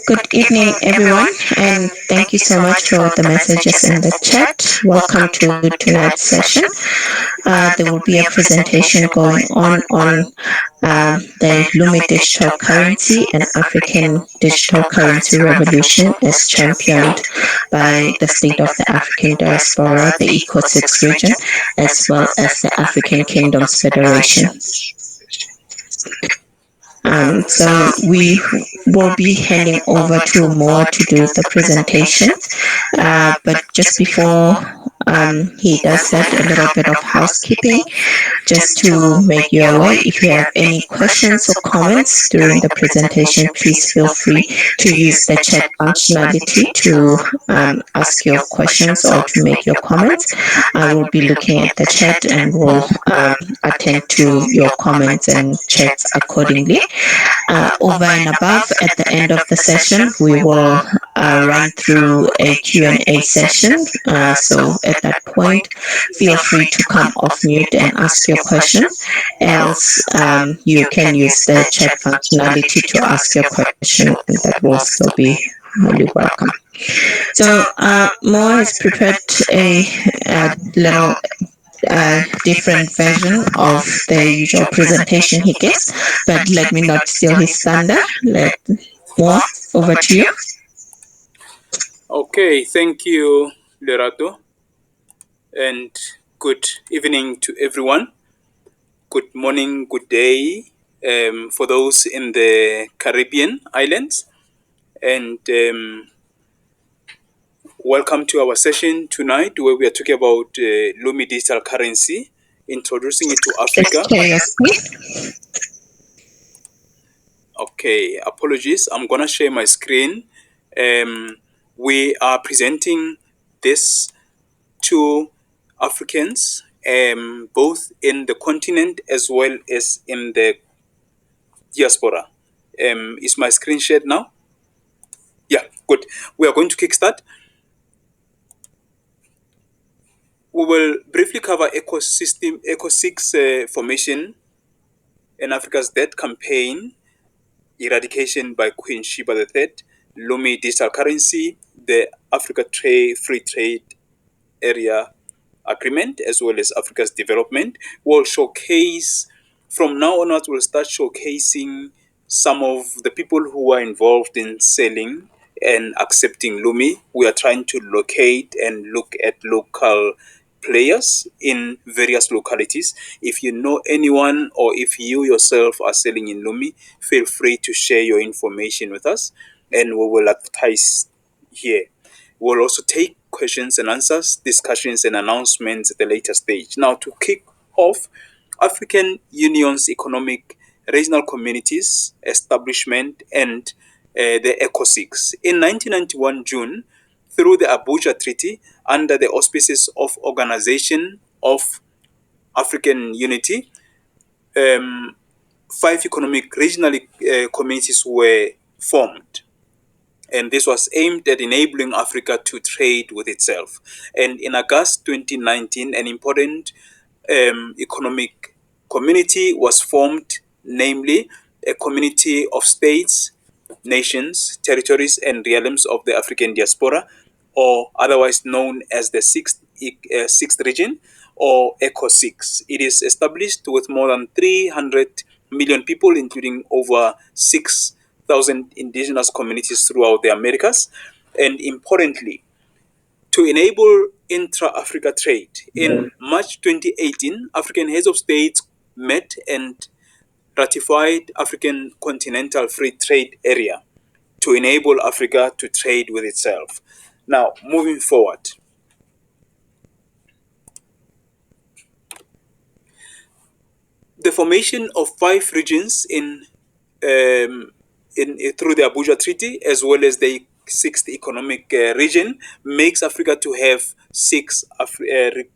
Good evening, everyone, and thank you so much for the messages in the chat. Welcome to tonight's session. There will be a presentation going on the Lumi Digital Currency and African Digital Currency Revolution as championed by the State of the African Diaspora, the ECO6 region, as well as the African Kingdoms Federation. So we will be handing over to Moore to do the presentation. But just before he does that, a little bit of housekeeping, just to make you aware, if you have any questions or comments during the presentation, please feel free to use the chat functionality to ask your questions or to make your comments. I will be looking at the chat and will attend to your comments and chats accordingly. Over and above, at the end of the session, we will run through a Q&A session. So at that point, feel free to come off mute and ask your question. Else, you can use the chat functionality to ask your question, and that will still be highly welcome. So Mo has prepared a little different version of the usual presentation he gives, but let me not steal his thunder. More over to you. Okay, thank you, Lerato, and good evening to everyone. Good morning, good day for those in the Caribbean islands, and welcome to our session tonight where we are talking about Lumi Digital Currency, introducing it to Africa. Okay, apologies. I'm gonna share my screen. We are presenting this to Africans, both in the continent as well as in the diaspora. Is my screen shared now? Yeah, good. We are going to kickstart. We will briefly cover ECO6 formation and Africa's debt campaign, eradication by Queen Sheba III, Lumi Digital Currency, the Africa Free Trade Area Agreement, as well as Africa's development. We'll showcase, from now onwards, we'll start showcasing some of the people who are involved in selling and accepting Lumi. We are trying to locate and look at local players in various localities. If you know anyone or if you yourself are selling in Lumi, feel free to share your information with us and we will advertise here. We'll also take questions and answers, discussions and announcements at a later stage. Now, to kick off, African Union's economic regional communities establishment and the ECO6. In 1991 June, through the Abuja Treaty, under the auspices of Organization of African Unity, 5 economic regional communities were formed. And this was aimed at enabling Africa to trade with itself. And in August 2019, an important economic community was formed, namely a community of states, nations, territories, and realms of the African diaspora, or otherwise known as the sixth region, or ECO6. It is established with more than 300 million people, including over 6,000 indigenous communities throughout the Americas. And importantly, to enable intra-Africa trade, in March 2018, African heads of states met and ratified African Continental Free Trade Area to enable Africa to trade with itself. Now, moving forward, the formation of 5 regions through the Abuja Treaty, as well as the 6th economic region, makes Africa to have 6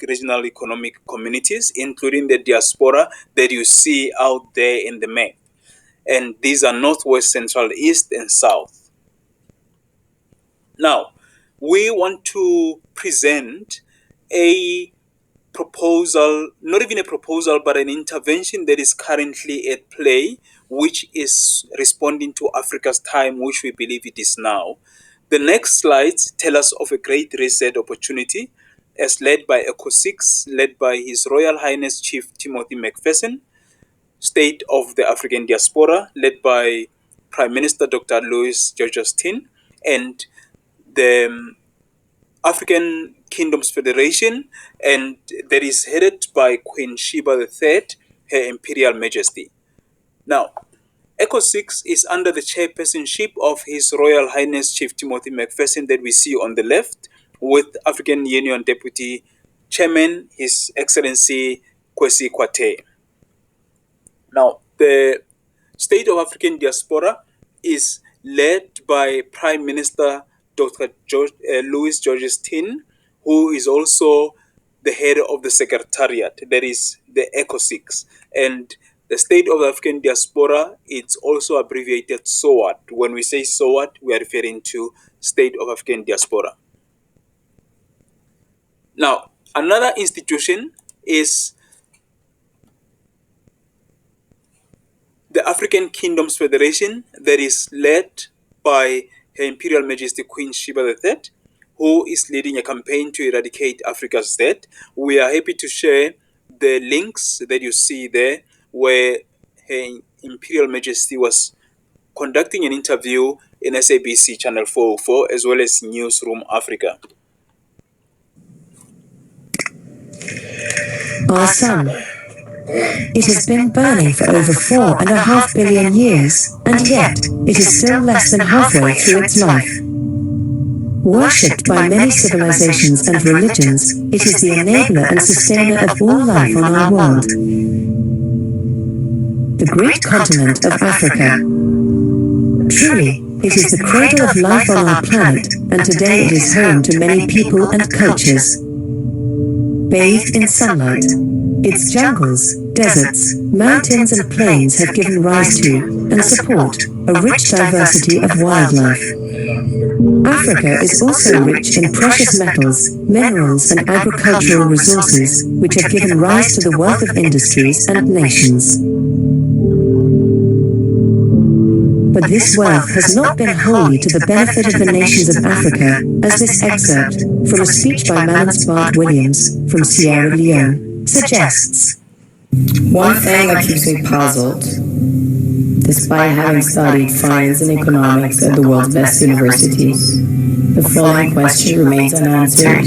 regional economic communities, including the diaspora that you see out there in the map. And these are Northwest, Central, East, and South. Now, we want to present a proposal, not even a proposal, but an intervention that is currently at play which is responding to Africa's time, which we believe it is now. The next slides tell us of a great reset opportunity as led by ECO6, led by His Royal Highness Chief Timothy McPherson, State of the African Diaspora, led by Prime Minister Dr. Louis Georges Tin, and the African Kingdoms Federation, and that is headed by Queen Sheba III, Her Imperial Majesty. Now, ECO6 is under the chairpersonship of His Royal Highness Chief Timothy McPherson that we see on the left, with African Union Deputy Chairman His Excellency Kwesi Kwate. Now, the State of African Diaspora is led by Prime Minister Dr. Louis Georges Tin, who is also the head of the Secretariat, that is the ECO6. And the State of the African Diaspora, it's also abbreviated SOAD. When we say SOAD, we are referring to State of African Diaspora. Now, another institution is the African Kingdoms Federation, that is led by Her Imperial Majesty Queen Sheba III, who is leading a campaign to eradicate Africa's debt. We are happy to share the links that you see there, where Her Imperial Majesty was conducting an interview in SABC Channel 404, as well as Newsroom Africa. Our sun. It has been burning for over 4.5 billion years, and yet it is still less than halfway through its life. Worshipped by many civilizations and religions, it is the enabler and sustainer of all life on our world. The great continent of Africa. Truly, it is the cradle of life on our planet, and today it is home to many people and cultures. Bathed in sunlight, its jungles, deserts, mountains and plains have given rise to, and support, a rich diversity of wildlife. Africa is also rich in precious metals, minerals and agricultural resources, which have given rise to the wealth of industries and nations. But this wealth has not been wholly to the benefit of the nations of Africa, as this excerpt, from a speech by Malance Bart Williams, from Sierra Leone, suggests. One thing that keeps me puzzled, despite having studied finance and economics at the world's best universities, the following question remains unanswered.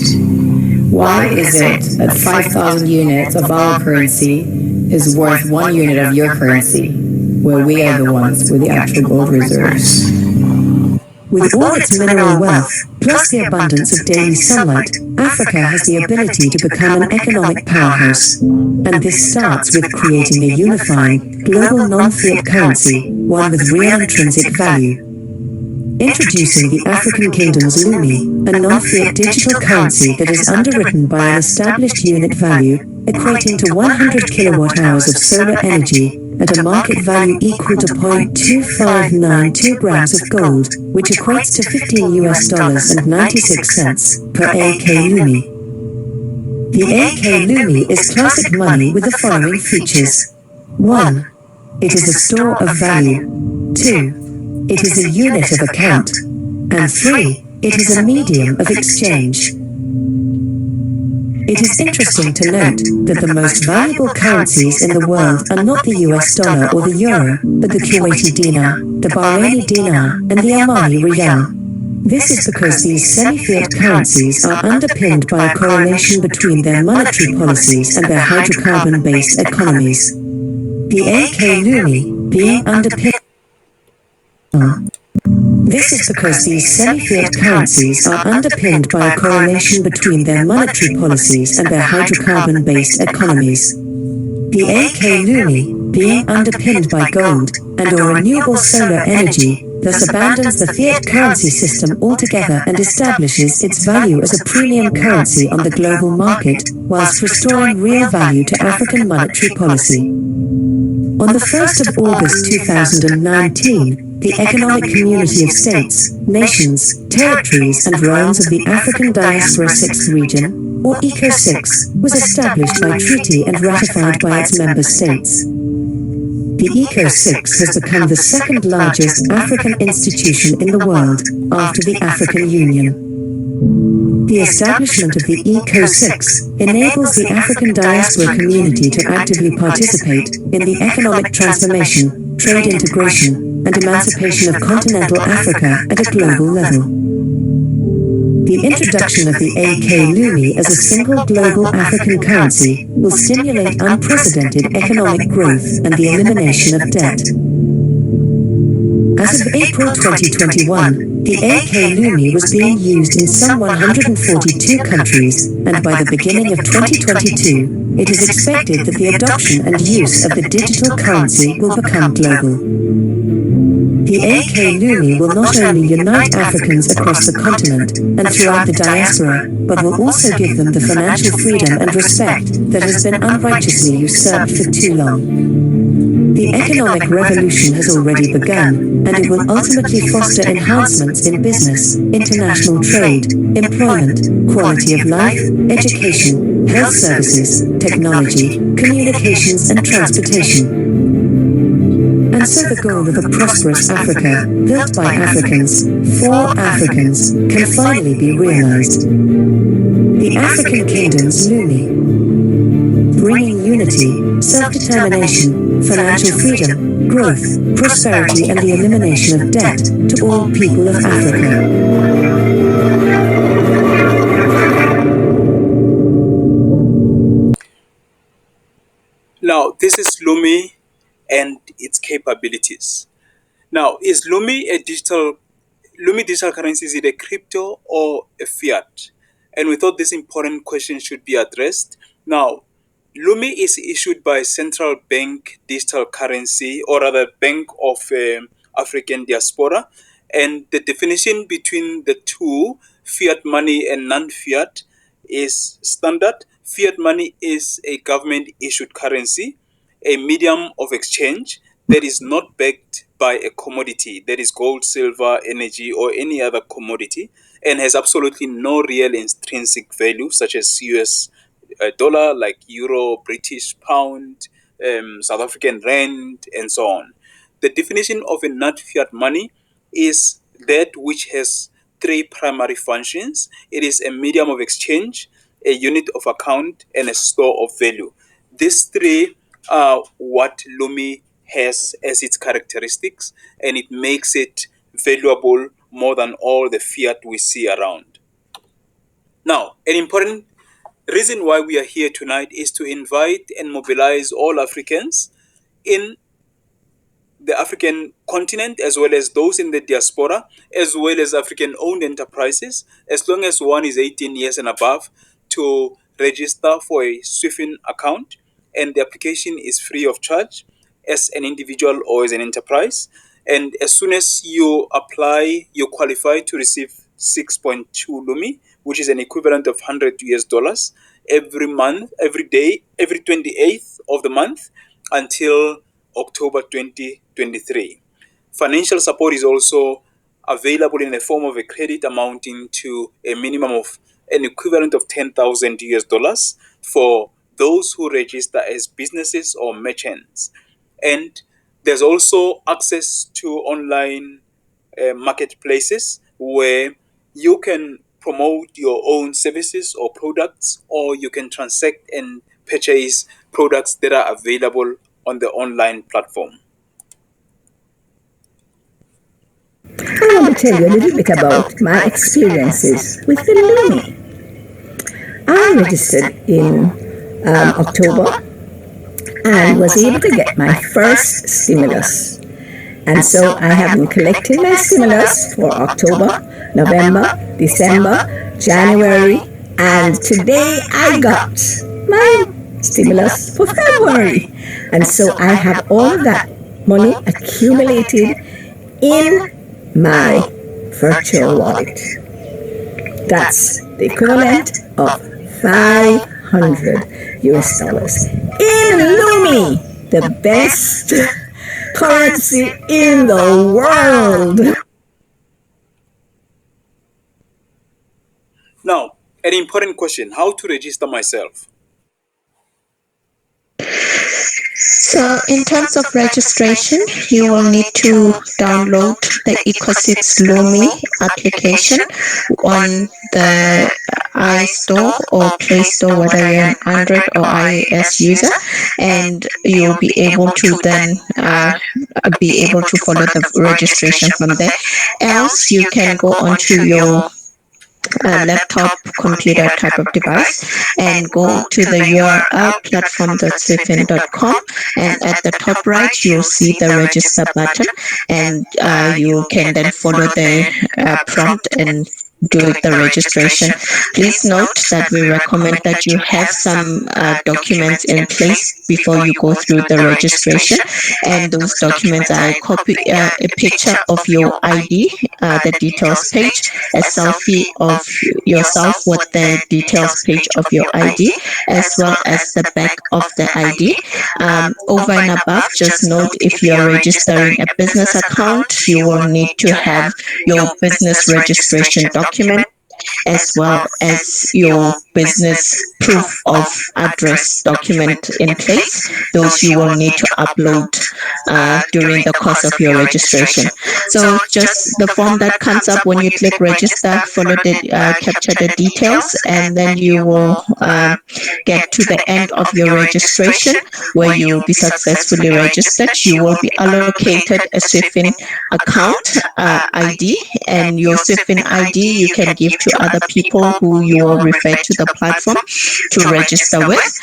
Why is it that 5,000 units of our currency is worth 1 unit of your currency, where we are the ones with the actual gold reserves? With all its mineral wealth, plus the abundance of daily sunlight, Africa has the ability to become an economic powerhouse. And this starts with creating a unifying, global non-fiat currency, one with real intrinsic value. Introducing the African Kingdom's Lumi, a non-fiat digital currency that is underwritten by an established unit value, equating to 100 kilowatt-hours of solar energy, at a market value equal to 0.2592 grams of gold, which equates to $15.96 per AK Lumi. The AK Lumi is classic money with the following features. 1. It is a store of value. 2. It is a unit of account. And 3. It is a medium of exchange. It is interesting to note that the most valuable currencies in the world are not the US dollar or the euro, but the Kuwaiti dinar, the Bahraini dinar, and the Omani riyal. This is because these semi-fiat currencies are underpinned by a correlation between their monetary policies and their hydrocarbon-based economies. The AK Lumi, being underpinned This is because these semi-fiat currencies are underpinned by a correlation between their monetary policies and their hydrocarbon-based economies. The AK Lumi, being underpinned by gold and/or renewable solar energy, thus abandons the fiat currency system altogether and establishes its value as a premium currency on the global market, whilst restoring real value to African monetary policy. On the 1st of August 2019, the Economic Community of States, Nations, Territories and Realms of the African Diaspora Sixth Region, or ECO6, was established by treaty and ratified by its member states. The the ECO6 has become the second largest African institution in the world, after the African Union. The establishment of the ECO6 enables the African diaspora community to actively participate in the economic transformation, trade integration, and emancipation of continental Africa at a global level. The introduction of the AK Lumi as a single global African currency will stimulate unprecedented economic growth and the elimination of debt. As of April 2021, the AK Lumi was being used in some 142 countries, and by the beginning of 2022, it is expected that the adoption and use of the digital currency will become global. The AK Lumi will not only unite Africans across the continent and throughout the diaspora, but will also give them the financial freedom and respect that has been unrighteously usurped for too long. The economic revolution has already begun, and it will ultimately foster enhancements in business, international trade, employment, quality of life, education, health services, technology, communications and transportation. And so the goal of a prosperous Africa, built by Africans, for Africans, can finally be realized. The African Kingdom's Lumi, bringing unity, self-determination, financial freedom, growth, prosperity and the elimination of debt to all people of Africa. Now, this is Lumi and its capabilities. Now, is Lumi digital currency, is it a crypto or a fiat? And we thought this important question should be addressed. Now, Lumi is issued by Central Bank Digital Currency, or rather Bank of African Diaspora. And the definition between the two, fiat money and non-fiat, is standard. Fiat money is a government issued currency, a medium of exchange that is not backed by a commodity, that is gold, silver, energy, or any other commodity, and has absolutely no real intrinsic value, such as US dollar, like euro, British pound, South African rand, and so on. The definition of a non fiat money is that which has three primary functions. It is a medium of exchange, a unit of account, and a store of value. These three are what Lumi has as its characteristics, and it makes it valuable more than all the fiat we see around. Now, an important reason why we are here tonight is to invite and mobilize all Africans in the African continent, as well as those in the diaspora, as well as African owned enterprises, as long as one is 18 years and above, to register for a SWIFT account. And the application is free of charge as an individual or as an enterprise. And as soon as you apply, you qualify to receive 6.2 Lumi, which is an equivalent of 100 US dollars every month, every day, every 28th of the month until October 2023. Financial support is also available in the form of a credit amounting to a minimum of an equivalent of 10,000 US dollars for those who register as businesses or merchants. And there's also access to online marketplaces where you can promote your own services or products, or you can transact and purchase products that are available on the online platform. I want to tell you a little bit about my experiences with the Lumi. I registered in October and was able to get my first stimulus. And so I have been collecting my stimulus for October, November, December, January, and today I got my stimulus for February. And so I have all of that money accumulated in my virtual wallet. That's the equivalent of 500 US dollars in Lumi, the best currency in the world. Now, an important question: how to register myself? So, in terms of registration, you will need to download the Eco6 Lumi application on the iStore or Play Store, whether you're an Android or iOS user, and you'll be able to then be able to follow the registration from there. Else, you can go onto your laptop, computer type of device and go to the URL platform.swifin.com, and at the top right you'll see the register button, and you can then follow the prompt and do the registration. Please note that we recommend that you have some documents in place before you go through the registration, and those documents are a picture of your ID, the details page, a selfie of yourself with the details page of your ID, as well as the back of the ID. Over and above, just note, if you are registering a business account, you will need to have your business registration document, as well as your business proof of address document in place. Those you will need to upload during the course of your registration. So just the form that comes up when you click register, follow the capture the details, and then you will get to the end of your registration where you will be successfully registered. You will be allocated a Swifin account ID, and your Swifin ID you can give to other people who you will refer to the platform to register with,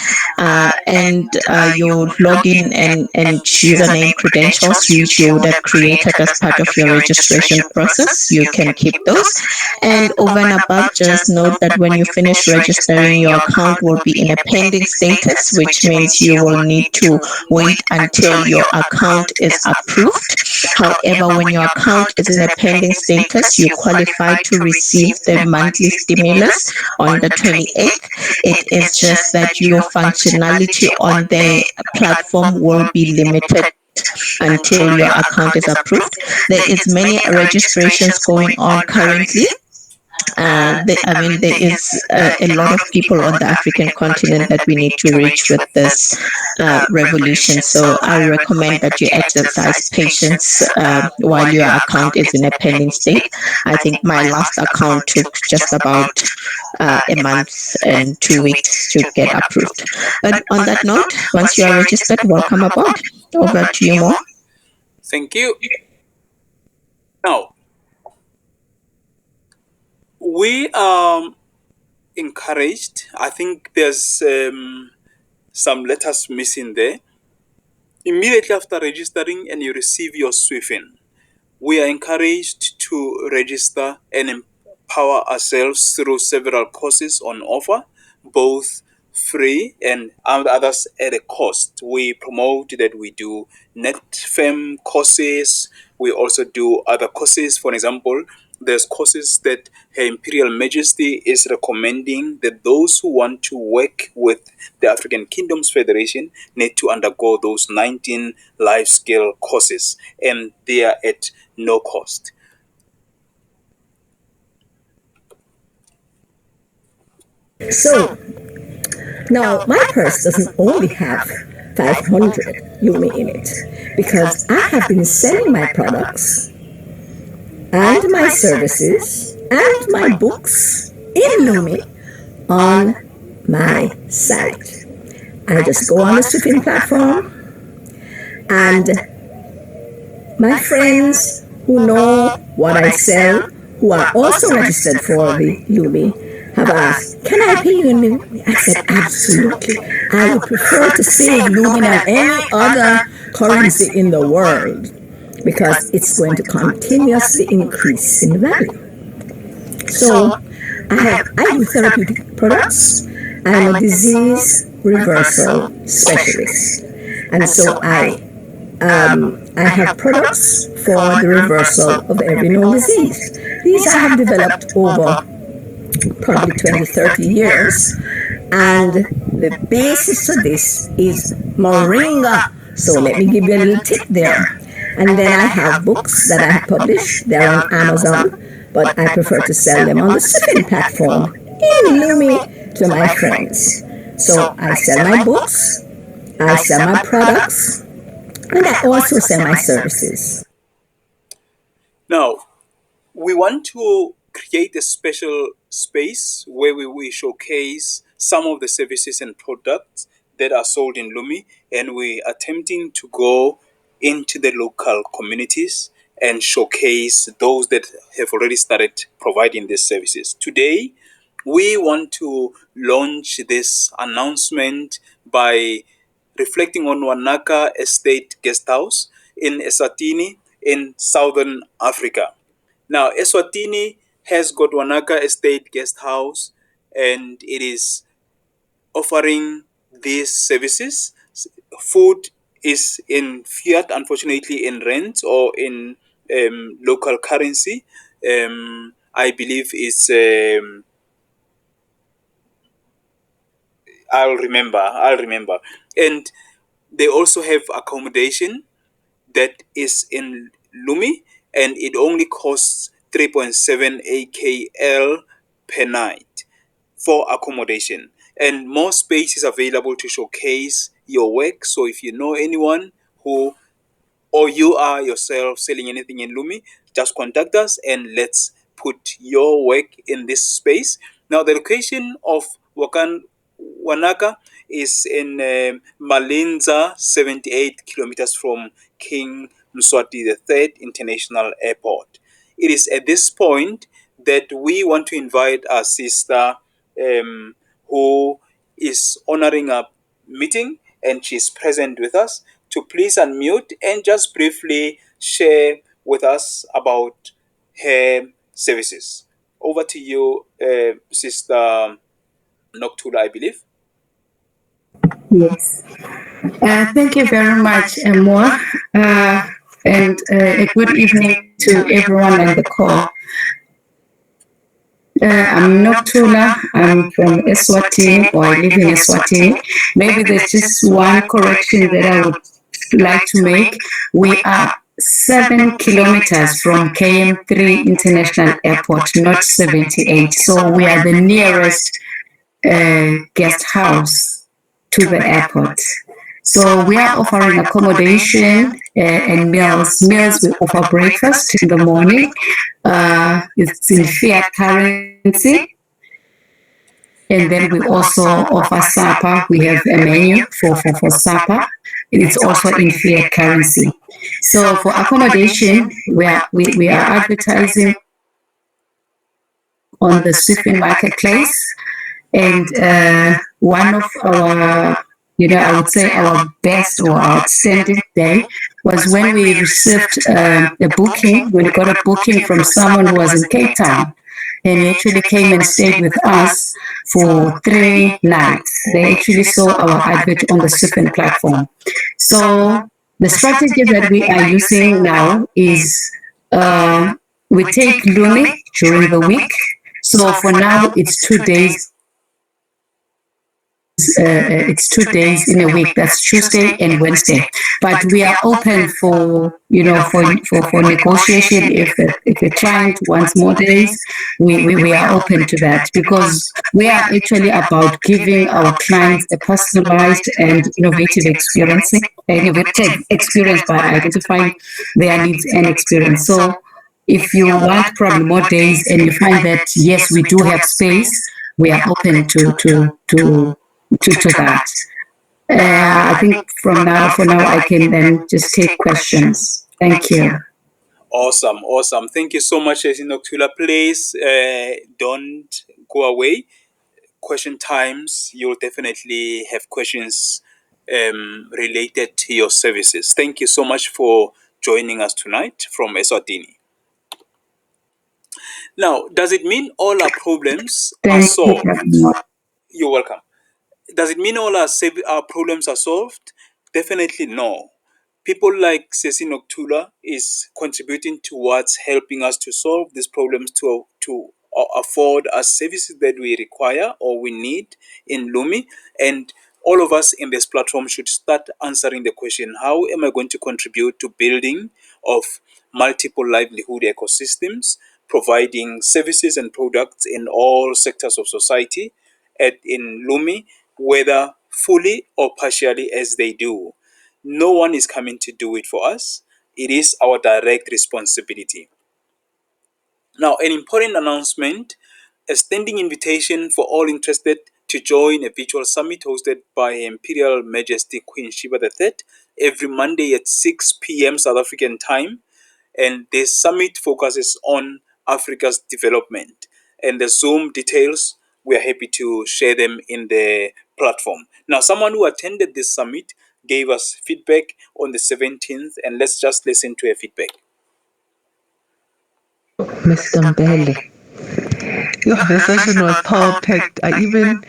and your login and username credentials which you would have created as part of your registration process, you can keep those. And over and above, just note that when you finish registering, your account will be in a pending status, which means you will need to wait until your account is approved. However, when your account is in a pending status, you qualify to receive the monthly stimulus on the 28th. It is just that your functionality on the platform will be limited until your account is approved. There is many registrations going on currently. There is a lot of people on the African continent that we need to reach with this revolution. So I recommend that you exercise patience while your account is in a pending state. I think my last account took just about a month and 2 weeks to get approved. But on that note, once you are registered, welcome aboard. Over to you, Mo. Thank you. Now, we are encouraged. I think there's some letters missing there. Immediately after registering and you receive your Swifin, we are encouraged to register and empower ourselves through several courses on offer, both free and others at a cost. We promote that we do NetFem courses. We also do other courses. For example, there's courses that Her Imperial Majesty is recommending that those who want to work with the African Kingdoms Federation need to undergo those 19 life skill courses, and they are at no cost. So, now my purse doesn't only have 500 Lumi in it, because I have been selling my products and my services and my books in Lumi on my site. I just go on the Swifin platform, and my friends who know what I sell, who are also registered for the Lumi, have asked, can I pay you in Lumi? I said, absolutely. I would prefer to save Lumi than any other currency in the world, because it's going to continuously increase in value. So I do therapeutic products. I'm a disease reversal specialist. And so I have products for the reversal of every known disease. These I have developed over probably 20, 30 years. And the basis of this is moringa. So let me give you a little tip there. And then I have books that I have published. They're on Amazon, but I prefer to sell them on the Swifin platform in Lumi to my friends. So I sell my books, I sell my products, And I also sell my services. Now, we want to create a special space where we showcase some of the services and products that are sold in Lumi, and we are attempting to go into the local communities and showcase those that have already started providing these services. Today, we want to launch this announcement by reflecting on Wanaka Estate Guest House in Eswatini in Southern Africa. Now, Eswatini has got Wanaka Estate Guest House, and it is offering these services. Food is in fiat, unfortunately, in rand or in local currency. I believe it's, I'll remember. And they also have accommodation that is in Lumi, and it only costs 3.7 AKL per night for accommodation. And more space is available to showcase your work. So if you know anyone who, or you are yourself selling anything in Lumi, just contact us and let's put your work in this space. Now, the location of Wanaka is in Malinza, 78 kilometers from King Mswati III International Airport. It is at this point that we want to invite our sister who is honoring our meeting, and she's present with us, to please unmute and just briefly share with us about her services. Over to you, Sister Noctula, I believe. Yes. Thank you very much, Moa. And a good evening to everyone on the call. I'm Noctula. I'm from Eswatini, or I live in Eswatini. Maybe there's just one correction that I would like to make. We are 7 kilometers from KM3 International Airport, not 78. So we are the nearest guest house to the airport. So we are offering accommodation and meals. Meals, we offer breakfast in the morning. It's in fiat currency. And then we also offer supper. We have a menu for supper. It's also in fiat currency. So for accommodation, we are advertising on the Swift marketplace. And one of our, I would say our best or outstanding day was when we received a booking, when we got a booking from someone who was in Cape Town. And he actually came and stayed with us for 3 nights. They actually saw our advert on the Swift platform. So the strategy that we are using now is we take Lumi during the week. So for now, it's 2 days in a week. That's Tuesday and Wednesday. But we are open for for negotiation. If a client wants more days, we are open to that, because we are actually about giving our clients a personalized and innovative experience by identifying their needs and experience. So if you want probably more days and you find that yes, we do have space, we are open to that. I think for now, I can then just take questions. Thank you. Awesome. Thank you so much, Noctula. Please don't go away. Question times, you'll definitely have questions related to your services. Thank you so much for joining us tonight from Eswatini. Now, does it mean all our problems are Thank you solved? very much. You're welcome. Does it mean all our problems are solved? Definitely no. People like Ceci Noctula is contributing towards helping us to solve these problems, to afford us services that we require or we need in Lumi. And all of us in this platform should start answering the question, how am I going to contribute to building of multiple livelihood ecosystems, providing services and products in all sectors of society in Lumi, whether fully or partially as they do. No one is coming to do it for us. It is our direct responsibility. Now, an important announcement: a standing invitation for all interested to join a virtual summit hosted by Her Imperial Majesty Queen Sheba III every Monday at 6 p.m. South African time. And this summit focuses on Africa's development. And the Zoom details, we are happy to share them in the platform. Now, someone who attended this summit gave us feedback on the 17th, and let's just listen to her feedback. Mr. Mbele. Yo, the session was power packed. I even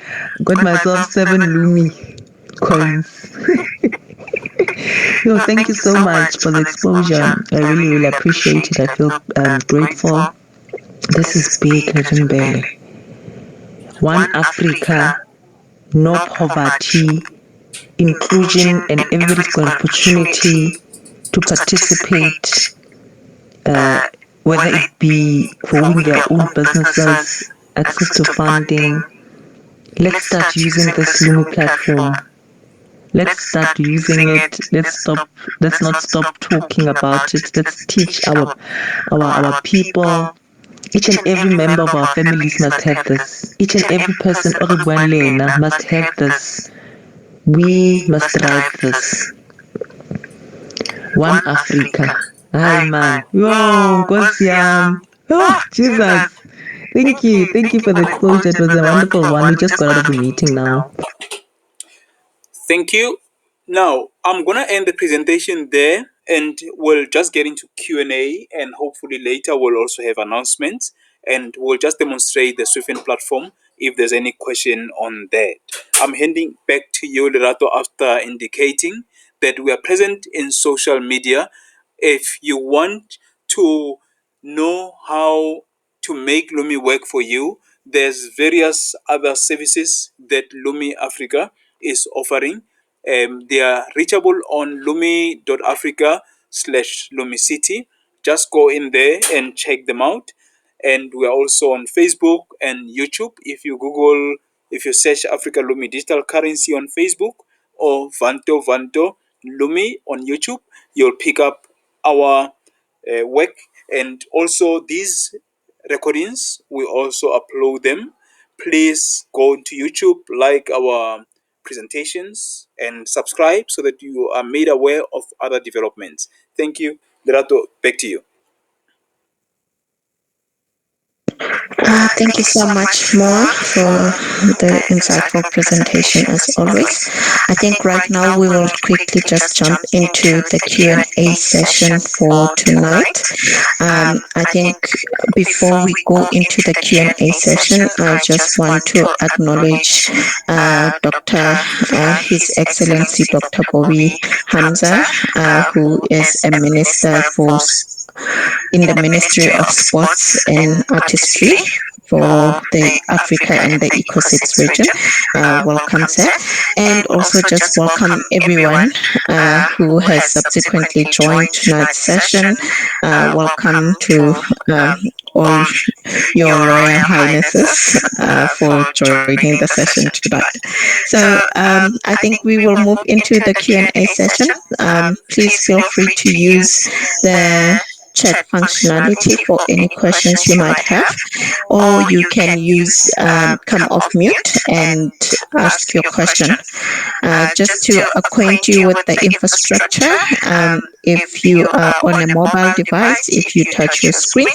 got myself 7 Lumi coins. Yo, thank you so much for the exposure. I really, really appreciate it. I feel grateful. This is big, Mbele. One Africa, no poverty, inclusion, and everybody's got an opportunity to participate, whether it be growing their own businesses, access to funding. Let's start using this Lumi platform. Let's start using it. Let's not stop talking about it. Let's teach our people. Each and every member of our families must have this. Each and every person must have this. We must drive this. One Africa. Hi man. Yo, Gosiam. Oh, Jesus. Thank you. Thank you for the exposure. It was a wonderful one. We just got out of the meeting now. Thank you. Now, I'm going to end the presentation there, and we'll just get into Q&A, and hopefully later we'll also have announcements, and we'll just demonstrate the Swift platform if there's any question on that. I'm handing back to you, Lerato, after indicating that we are present in social media. If you want to know how to make Lumi work for you, there's various other services that Lumi Africa is offering. They are reachable on lumi.africa/lumicity. Just go in there and check them out. And we are also on Facebook and YouTube. If you search Africa Lumi Digital Currency on Facebook, or Vanto Lumi on YouTube, you'll pick up our work. And also, these recordings, we also upload them. Please go to YouTube, like our presentations, and subscribe so that you are made aware of other developments. Thank you. Lerato, back to you. Thank you so much, Moa, for the insightful presentation as always. I think right now we will quickly just jump into the Q&A session for tonight. I think before we go into the Q&A session, I just want to acknowledge Dr. His Excellency Dr. Bobby Hamza, who is a minister in the Ministry of Sports and Artistry for the Africa and the Eco-6 region. Welcome, sir. And also just welcome everyone who has subsequently joined tonight's session. Welcome to all your Royal Highnesses for joining the session tonight. So I think we will move into the Q&A session. Please feel free to use the chat functionality for any questions you might have, or you can use come off mute and ask your question. Just to acquaint you with the infrastructure, if you are on a mobile device, if you touch your screen,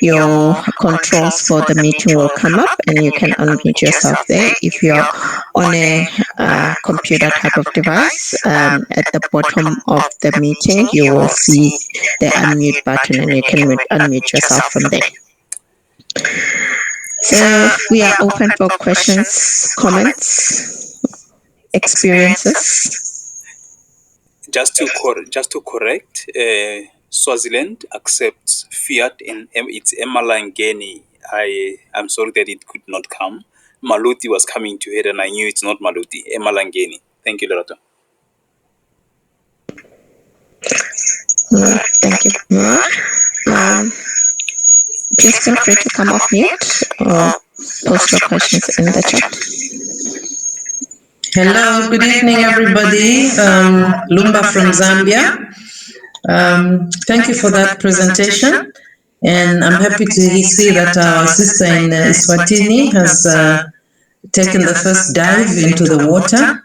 your controls for the meeting will come up and you can unmute yourself there. If you're on a computer type of device, at the bottom of the meeting, you will see the unmute button and you can unmute yourself from there. So we are open for questions, comments, experiences. Just to correct, Swaziland accepts fiat in its Emalangeni. I'm sorry that it could not come. Maluti was coming to it, and I knew it's not Maluti. Emalangeni. Thank you, Lerato. Thank you. Please feel free to come off mute or post your questions in the chat. Hello, good evening, everybody. Lumba from Zambia. Thank you for that presentation. And I'm happy to see that our sister in Eswatini has taken the first dive into the water.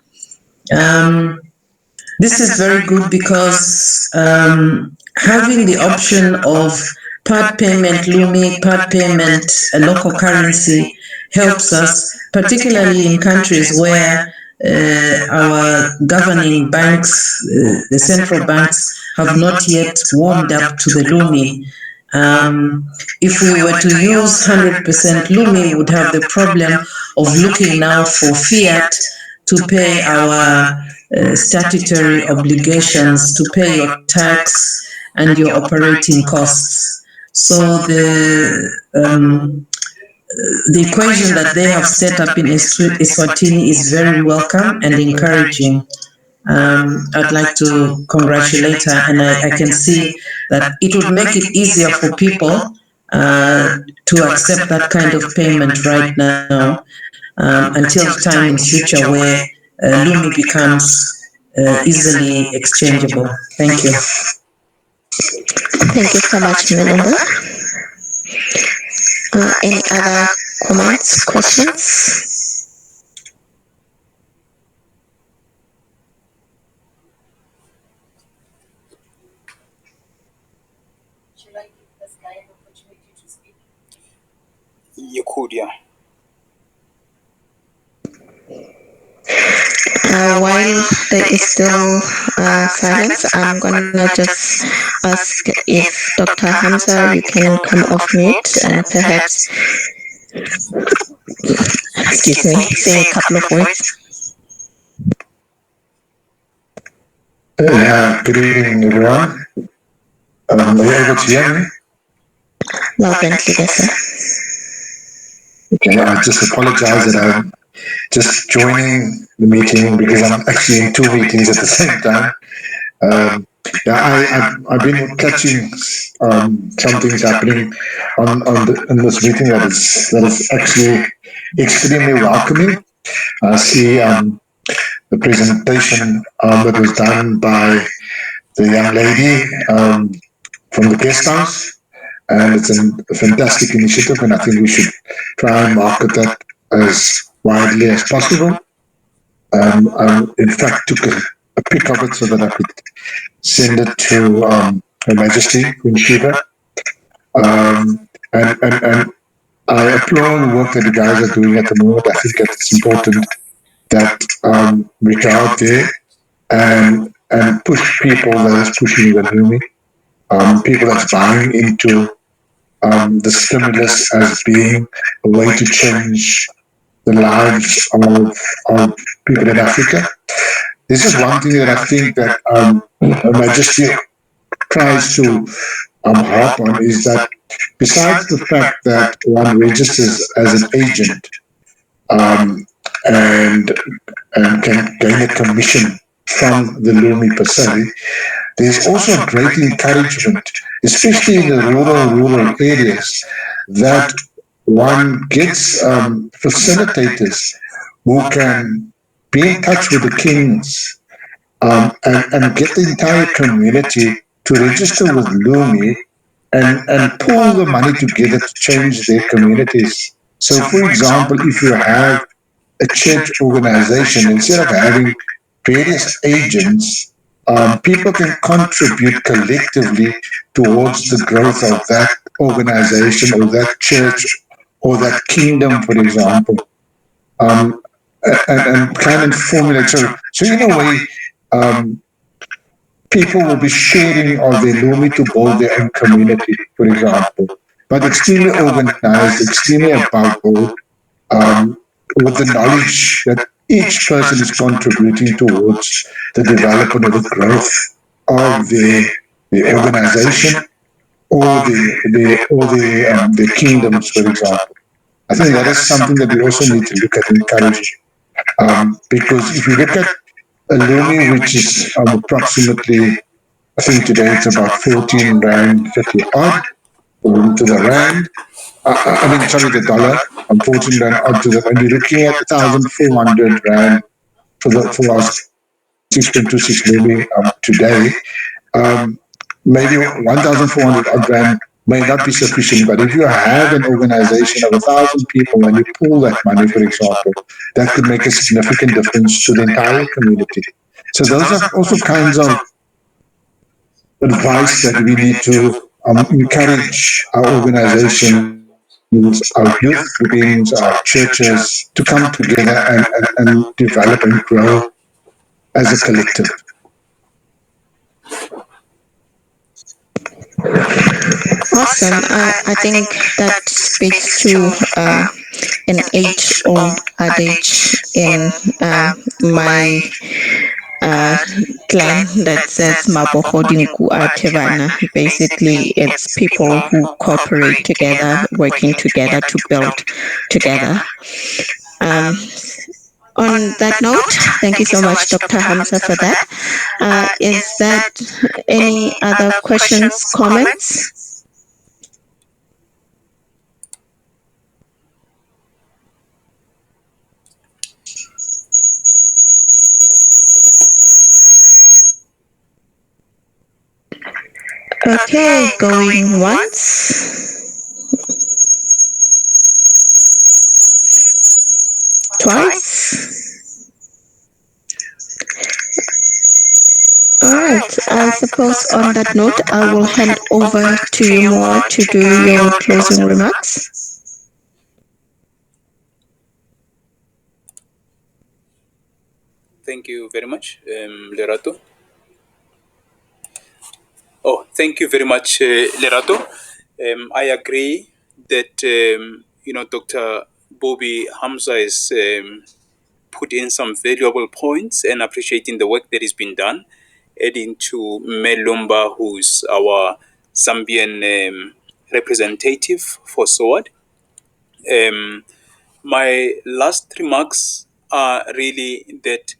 This is very good because having the option of part payment, Lumi, part payment, a local currency helps us, particularly in countries where our governing banks, the central banks, have not yet warmed up to the Lumi. If we were to use 100% Lumi, we would have the problem of looking now for fiat to pay our statutory obligations, to pay your tax and your operating costs. So the equation that they have set up in Eswatini is very welcome and encouraging. I'd like to congratulate her, and I can see that it would make it easier for people to accept that kind of payment right now until the time in future where Lumi becomes easily exchangeable. Thank you. Thank you so much, Melinda. Any other comments, questions? You could, yeah. While there is still silence, I'm gonna just ask if Dr. Hamza, you can come off mute and perhaps, excuse me, say a couple of words. Good evening, everyone. Are you able to hear me? Loud and clear, sir. Okay, I just apologize that I'm just joining the meeting because I'm actually in two meetings at the same time. I've been catching some things happening in this meeting that is actually extremely welcoming. I see the presentation that was done by the young lady from the guest house, and it's a fantastic initiative, and I think we should try and market that as widely as possible. I, in fact, took a pic of it so that I could send it to Her Majesty Queen Sheba. And I applaud the work that you guys are doing at the moment. I think that it's important that we go out there and push people that is pushing the Lumi, people that's buying into the stimulus as being a way to change the lives of people in Africa. This is one thing that I think that Her Majesty tries to harp on, is that besides the fact that one registers as an agent and can gain a commission from the Lumi per se, there's also a great encouragement, especially in the rural areas, that one gets facilitators who can be in touch with the kings and get the entire community to register with Lumi and pull the money together to change their communities. So, for example, if you have a church organization, instead of having various agents, people can contribute collectively towards the growth of that organization or that church or that kingdom, for example, and kind of formulate. So in a way, people will be sharing of their Lumi to build their own community, for example, but extremely organized, extremely above board, with the knowledge that each person is contributing towards the development or the growth of the organization or the kingdoms, for example. I think that is something that we also need to look at and encourage. Because if you look at a Lumi, which is approximately, I think today it's about 14 Rand 50 odd to the Rand. Sorry, the dollar. 14 Rand odd to the Rand. You're looking at 1,400 Rand for our 6.26 Lumi today, maybe 1,400 odd rand may not be sufficient, but if you have an organization of 1,000 people and you pool that money, for example, that could make a significant difference to the entire community. So those are also kinds of advice that we need to encourage our organizations, our youth groupings, our churches to come together and develop and grow as a collective. Awesome. I think that speaks to an age-old adage in my uh, clan that says Mabohodinku Atevana. Basically, it's people who cooperate together, working together to build together. Um, on that note, thank you so much, Dr. Hamza, for that. Is that any other questions, comments? Okay, going once, twice. All right, I suppose on that note, I will hand over to you more to do your closing remarks. Thank you very much, Lerato. Oh, thank you very much, Lerato. I agree that Dr. Bobby Hamza is put in some valuable points and appreciating the work that has been done. Adding to Melumba, who's our Zambian representative for SWORD. My last remarks are really that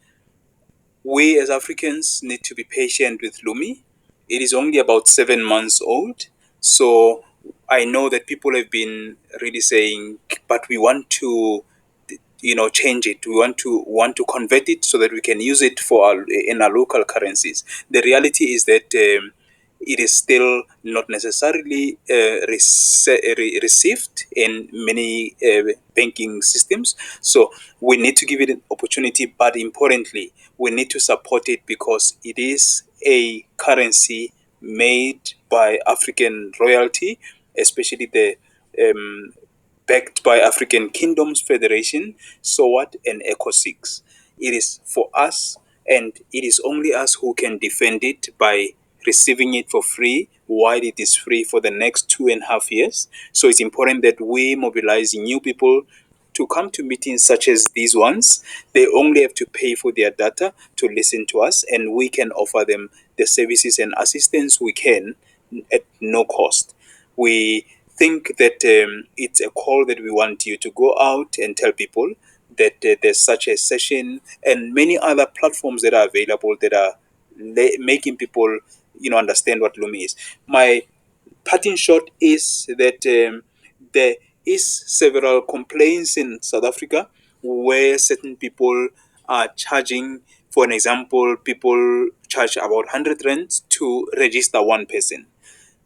we as Africans need to be patient with Lumi. It is only about 7 months old. So I know that people have been really saying, but we want to change it. We want to convert it so that we can use it for in our local currencies. The reality is that it is still not necessarily received in many banking systems. So we need to give it an opportunity, but importantly, we need to support it because it is a currency made by African royalty, especially the backed by African Kingdoms Federation, SOWAT and ECO6. It is for us, and it is only us who can defend it by receiving it for free while it is free for the next 2.5 years. So it's important that we mobilize new people to come to meetings such as these ones. They only have to pay for their data to listen to us, and we can offer them the services and assistance we can at no cost. We think that it's a call that we want you to go out and tell people that there's such a session and many other platforms that are available that are making people understand what Lumi is. My parting shot is that there is several complaints in South Africa where certain people are charging. For an example, people charge about 100 rand to register one person,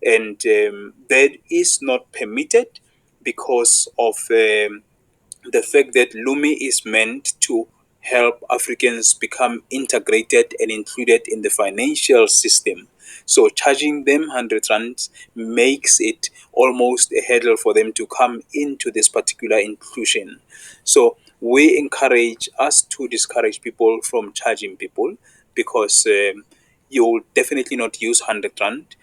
and that is not permitted because of the fact that Lumi is meant to help Africans become integrated and included in the financial system. So charging them 100 rand makes it almost a hurdle for them to come into this particular inclusion. So we encourage us to discourage people from charging people because you will definitely not use 100 rand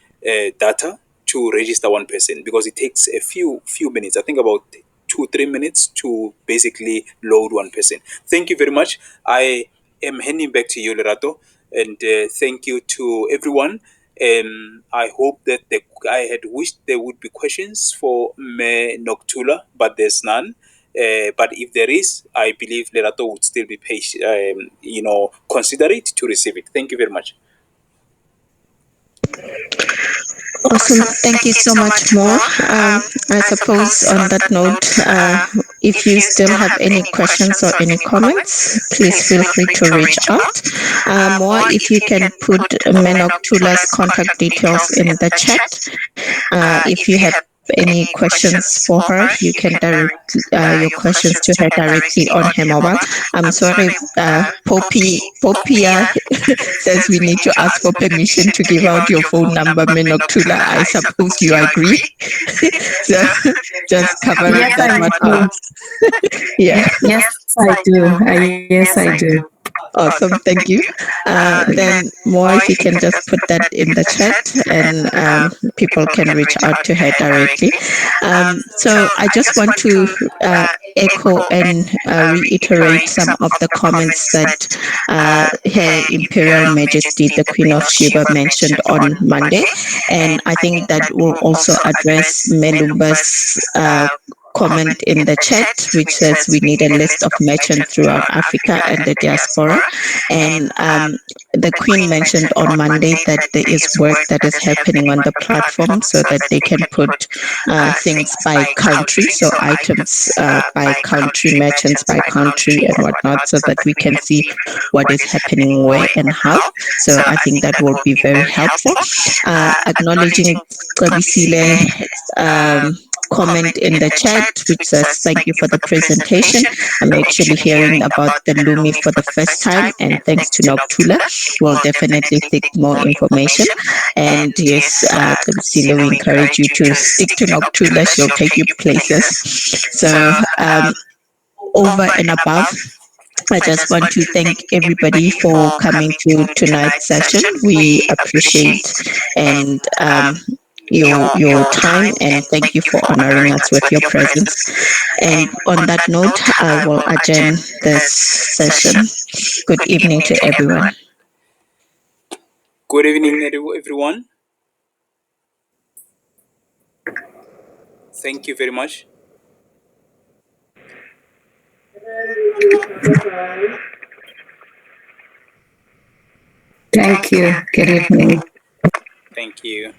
data to register one person because it takes a few minutes. I think about 2-3 minutes to basically load one person. Thank you very much. I am handing back to you, Lerato, and thank you to everyone. I hope that I had wished there would be questions for Me Noctula, but there's none. But if there is, I believe Lerato would still be patient, considerate to receive it. Thank you very much. Awesome. Thank you so much, More. I suppose on that note, if you still have any questions or any comments, please feel free to reach out. More, if you can put Menok Tula's contact details in the chat. If you have any questions for her, you can direct your questions to her directly on her mobile. I'm sorry, Popia says we need to ask for permission to give out your phone number, Menoktula. I suppose you agree. So just covering Yes, that I one do. out. Yeah. Yes, I do. Yes, I do. Awesome, thank you. Then more, if you can just put that in the chat, and people can reach out to her directly. So I just want to echo and reiterate some of the comments that Her Imperial Majesty the Queen of Sheba mentioned on Monday, and I think that will also address Melumba's comment in the chat, which says we need a list of merchants throughout Africa and the diaspora. And the Queen mentioned on Monday that there is work that is happening on the platform so that they can put things by country, so items by country, merchants by country, and whatnot, so that we can see what is happening where and how. So I think that will be very helpful. Acknowledging Qabisile comment in the chat which says thank you for the presentation. I'm actually hearing about the Lumi for the first time, and thanks to Noktula, we'll definitely seek more information. And yes, Kabisile, we encourage you to stick to Noktula. She'll take you places. So over and above, I just want to thank everybody for coming to tonight's session. We appreciate and your time, and thank you for honoring us with your presence. And on that note, I will adjourn this session. Good evening to everyone. Good evening, everyone. Thank you very much. Thank you. Good evening. Thank you.